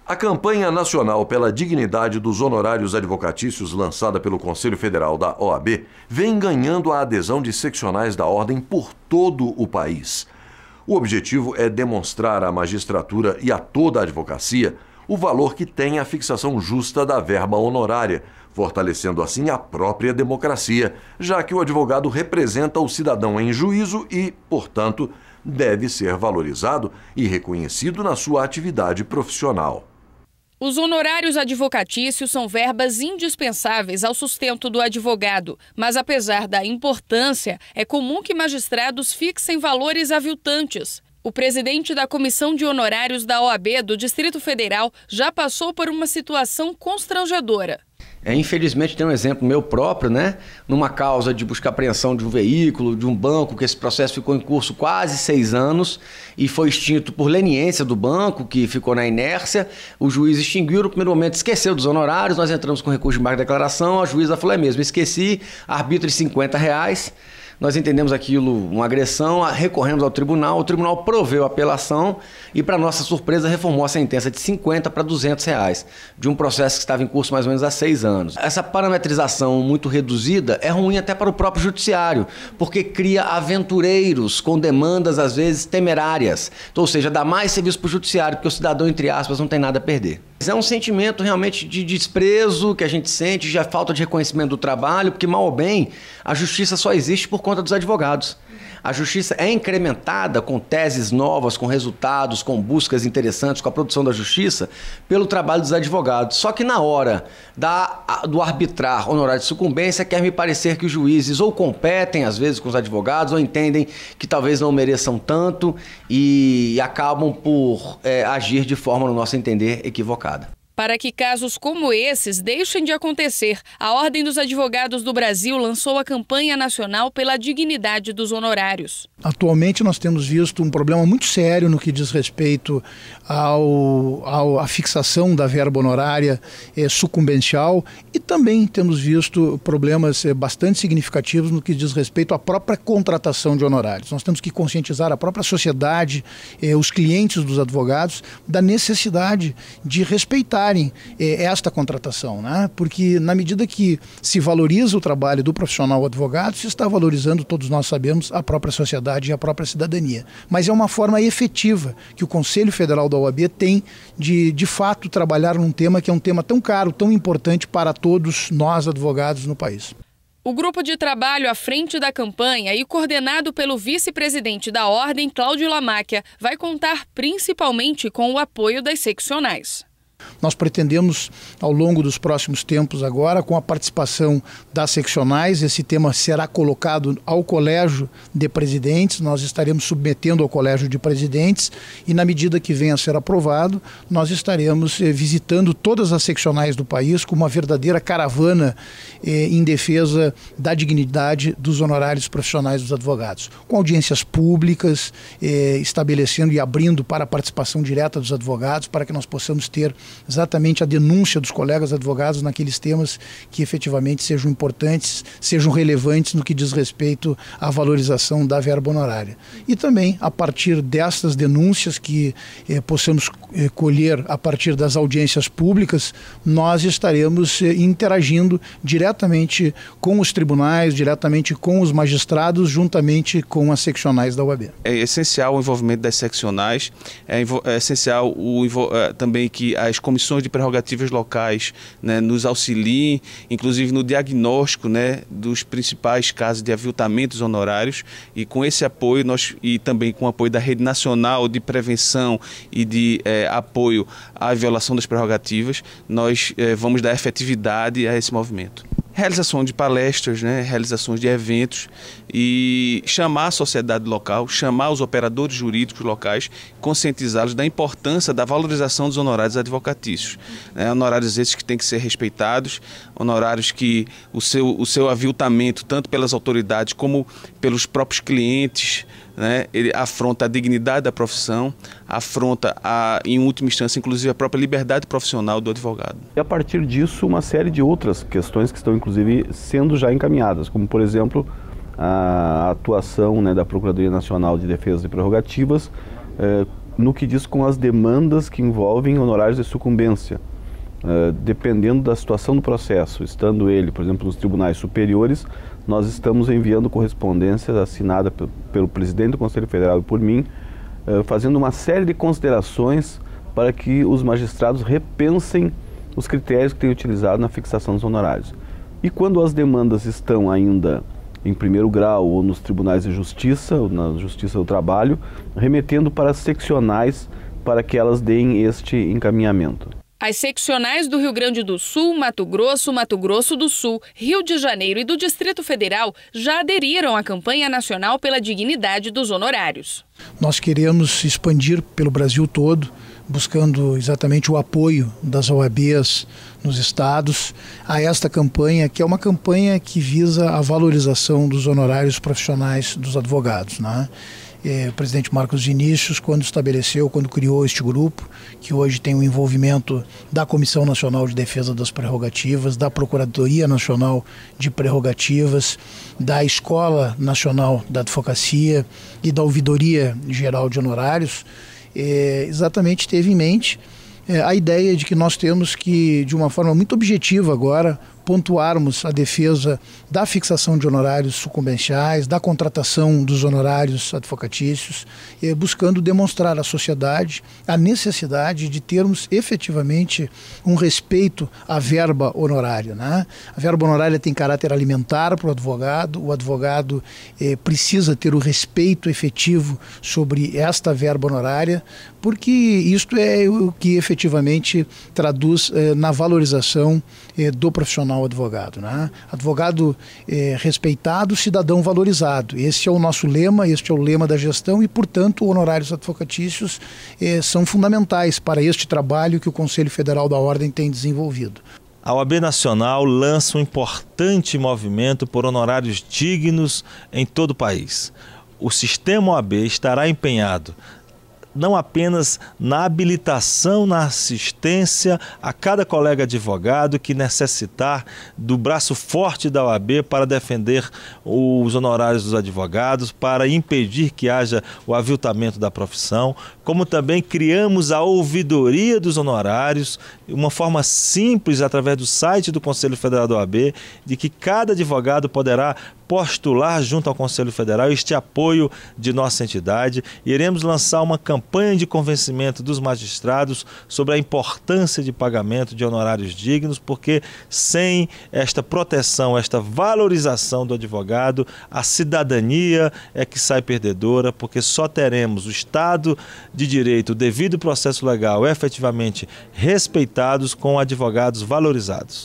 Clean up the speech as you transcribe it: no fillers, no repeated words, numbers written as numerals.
A campanha nacional pela dignidade dos honorários advocatícios lançada pelo Conselho Federal da OAB vem ganhando a adesão de seccionais da ordem por todo o país. O objetivo é demonstrar à magistratura e a toda a advocacia o valor que tem a fixação justa da verba honorária, fortalecendo assim a própria democracia, já que o advogado representa o cidadão em juízo e, portanto, deve ser valorizado e reconhecido na sua atividade profissional. Os honorários advocatícios são verbas indispensáveis ao sustento do advogado, mas apesar da importância, é comum que magistrados fixem valores aviltantes. O presidente da Comissão de Honorários da OAB do Distrito Federal já passou por uma situação constrangedora. Infelizmente tem um exemplo meu próprio, numa causa de busca e apreensão de um veículo, de um banco, que esse processo ficou em curso quase 6 anos e foi extinto por leniência do banco, que ficou na inércia. O juiz extinguiu, no primeiro momento esqueceu dos honorários, nós entramos com recurso de embargo de declaração, a juíza falou, mesmo, esqueci, arbítrio de R$50. Nós entendemos aquilo uma agressão, recorremos ao tribunal, o tribunal proveu a apelação e, para nossa surpresa, reformou a sentença de R$50 para R$200, de um processo que estava em curso mais ou menos há 6 anos. Essa parametrização muito reduzida é ruim até para o próprio judiciário, porque cria aventureiros com demandas, às vezes, temerárias. Ou seja, dá mais serviço para o judiciário, porque o cidadão, entre aspas, não tem nada a perder. É um sentimento realmente de desprezo que a gente sente, de falta de reconhecimento do trabalho, porque, mal ou bem, a justiça só existe por conta dos advogados. A justiça é incrementada com teses novas, com resultados, com buscas interessantes, com a produção da justiça, pelo trabalho dos advogados. Só que na hora do arbitrar honorário de sucumbência, quer me parecer que os juízes ou competem, às vezes, com os advogados, ou entendem que talvez não mereçam tanto e acabam por agir de forma, no nosso entender, equivocada. Para que casos como esses deixem de acontecer, a Ordem dos Advogados do Brasil lançou a campanha nacional pela dignidade dos honorários. Atualmente nós temos visto um problema muito sério no que diz respeito à fixação da verba honorária sucumbencial e também temos visto problemas bastante significativos no que diz respeito à própria contratação de honorários. Nós temos que conscientizar a própria sociedade, os clientes dos advogados, da necessidade de respeitar esta contratação, porque na medida que se valoriza o trabalho do profissional advogado, se está valorizando, todos nós sabemos, a própria sociedade e a própria cidadania. Mas é uma forma efetiva que o Conselho Federal da OAB tem de fato trabalhar num tema que é um tema tão caro, tão importante para todos nós advogados no país. O grupo de trabalho à frente da campanha e coordenado pelo vice-presidente da Ordem, Cláudio Lamáquia, vai contar principalmente com o apoio das seccionais. Nós pretendemos, ao longo dos próximos tempos agora, com a participação das seccionais, esse tema será colocado ao Colégio de Presidentes, nós estaremos submetendo ao Colégio de Presidentes e, na medida que venha a ser aprovado, nós estaremos visitando todas as seccionais do país com uma verdadeira caravana em defesa da dignidade dos honorários profissionais dos advogados, com audiências públicas, estabelecendo e abrindo para a participação direta dos advogados, para que nós possamos ter exatamente a denúncia dos colegas advogados naqueles temas que efetivamente sejam importantes, sejam relevantes no que diz respeito à valorização da verba honorária. E também, a partir destas denúncias que possamos colher a partir das audiências públicas, nós estaremos interagindo diretamente com os tribunais, diretamente com os magistrados, juntamente com as seccionais da OAB. É essencial o envolvimento das seccionais, é essencial também que as comissões de prerrogativas locais nos auxiliem, inclusive no diagnóstico dos principais casos de aviltamentos honorários, e com esse apoio e também com o apoio da Rede Nacional de Prevenção e de apoio à violação das prerrogativas, nós vamos dar efetividade a esse movimento. Realização de palestras, realizações de eventos e chamar a sociedade local, chamar os operadores jurídicos locais, conscientizá-los da importância da valorização dos honorários advocatícios. Honorários esses que têm que ser respeitados, honorários que o seu aviltamento, tanto pelas autoridades como pelos próprios clientes, ele afronta a dignidade da profissão, afronta, em última instância, inclusive a própria liberdade profissional do advogado. E a partir disso, uma série de outras questões que estão, inclusive, sendo já encaminhadas, como, por exemplo, a atuação da Procuradoria Nacional de Defesa de Prerrogativas, no que diz com as demandas que envolvem honorários de sucumbência. Dependendo da situação do processo, estando ele, por exemplo, nos tribunais superiores, nós estamos enviando correspondência assinada pelo presidente do Conselho Federal e por mim, fazendo uma série de considerações para que os magistrados repensem os critérios que têm utilizado na fixação dos honorários. E quando as demandas estão ainda em primeiro grau ou nos tribunais de justiça, ou na Justiça do Trabalho, remetendo para as seccionais para que elas deem este encaminhamento. As seccionais do Rio Grande do Sul, Mato Grosso do Sul, Rio de Janeiro e do Distrito Federal já aderiram à campanha nacional pela dignidade dos honorários. Nós queremos expandir pelo Brasil todo, buscando exatamente o apoio das OABs nos estados a esta campanha, que é uma campanha que visa a valorização dos honorários profissionais dos advogados, né? O presidente Marcos Vinícius, quando criou este grupo, que hoje tem o envolvimento da Comissão Nacional de Defesa das Prerrogativas, da Procuradoria Nacional de Prerrogativas, da Escola Nacional da Advocacia e da Ouvidoria Geral de Honorários, exatamente teve em mente a ideia de que nós temos que, de uma forma muito objetiva agora, pontuarmos a defesa da fixação de honorários sucumbenciais, da contratação dos honorários advocatícios, buscando demonstrar à sociedade a necessidade de termos efetivamente um respeito à verba honorária, né? A verba honorária tem caráter alimentar para o advogado precisa ter o respeito efetivo sobre esta verba honorária, porque isto é o que efetivamente traduz na valorização do profissional advogado, né? Advogado respeitado, cidadão valorizado. Esse é o nosso lema, este é o lema da gestão e, portanto, honorários advocatícios são fundamentais para este trabalho que o Conselho Federal da Ordem tem desenvolvido. A OAB Nacional lança um importante movimento por honorários dignos em todo o país. O sistema OAB estará empenhado não apenas na habilitação, na assistência a cada colega advogado que necessitar do braço forte da OAB para defender os honorários dos advogados, para impedir que haja o aviltamento da profissão, como também criamos a ouvidoria dos honorários, uma forma simples através do site do Conselho Federal da OAB, de que cada advogado poderá postular junto ao Conselho Federal este apoio de nossa entidade. Iremos lançar uma campanha de convencimento dos magistrados sobre a importância de pagamento de honorários dignos, porque sem esta proteção, esta valorização do advogado, a cidadania é que sai perdedora, porque só teremos o Estado de Direito, o devido processo legal efetivamente respeitados com advogados valorizados.